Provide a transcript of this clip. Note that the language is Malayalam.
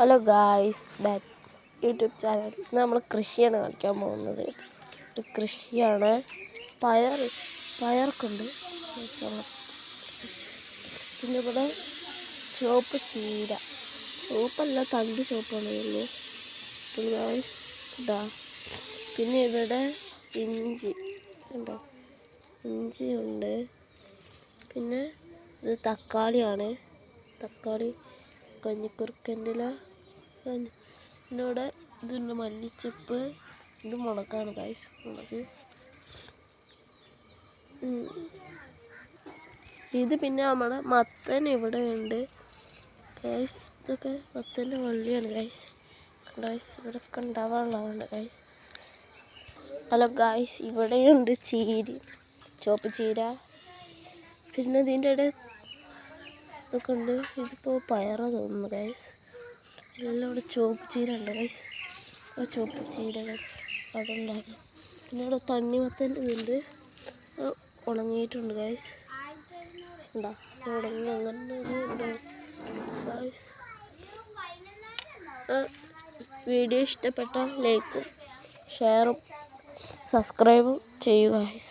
Hello guys, back YouTube channel. നമ്മൾ കൃഷിയാണ് കളിക്കാൻ പോകുന്നത്. കൃഷിയാണ്. പയർക്കുണ്ട്. പിന്നെ ഇവിടെ ചുവപ്പ് ചീര, ചുവപ്പല്ല തണ്ട് ചുവപ്പാണ് ഉള്ളൂ ഗായ്സ്. ഇതാ പിന്നെ ഇവിടെ ഇഞ്ചി ഉണ്ടോ, ഇഞ്ചിയുണ്ട്. പിന്നെ ഇത് തക്കാളിയാണ്, തക്കാളി കഞ്ഞിക്കുറുക്കൻ്റെ ഇല. പിന്നെ ഇവിടെ ഇതുണ്ട് മല്ലിച്ചപ്പ്, ഇത് മുളകാണ് ഗൈസ്, മുളക്. ഇത് പിന്നെ നമ്മുടെ മത്തൻ ഇവിടെ ഉണ്ട് ഗൈസ്. ഇതൊക്കെ മത്തൻ്റെ വള്ളിയാണ് ഗൈസ്. ഇവിടെയൊക്കെ ഉണ്ടാവാനുള്ളതാണ് ഗൈസ്. ഹലോ ഗൈസ്, ഇവിടെയുണ്ട് ചീര, ചുവപ്പ് ചീര. പിന്നെ ഇതിൻ്റെ ഇടയിൽ ഇതൊക്കെ ഉണ്ട്. ഇതിപ്പോൾ പയറ് തോന്നുന്നു ഗൈസ്. എല്ലാം ഇവിടെ ചുവപ്പ് ചീര ഉണ്ട് ഗൈസ്. ചുവപ്പ് ചീരകൾ അതുണ്ടാകും. പിന്നെ ഇവിടെ തണ്ണിമത്തൻ്റെ ഇതുണ്ട്, ഉണങ്ങിയിട്ടുണ്ട് ഗൈസ്. ഉണ്ടോ, ഉണങ്ങി അങ്ങനെ ഉണ്ട് ഗൈസ്. വീഡിയോ ഇഷ്ടപ്പെട്ടാൽ ലൈക്കും ഷെയറും സബ്സ്ക്രൈബും ചെയ്യുക ഗൈസ്.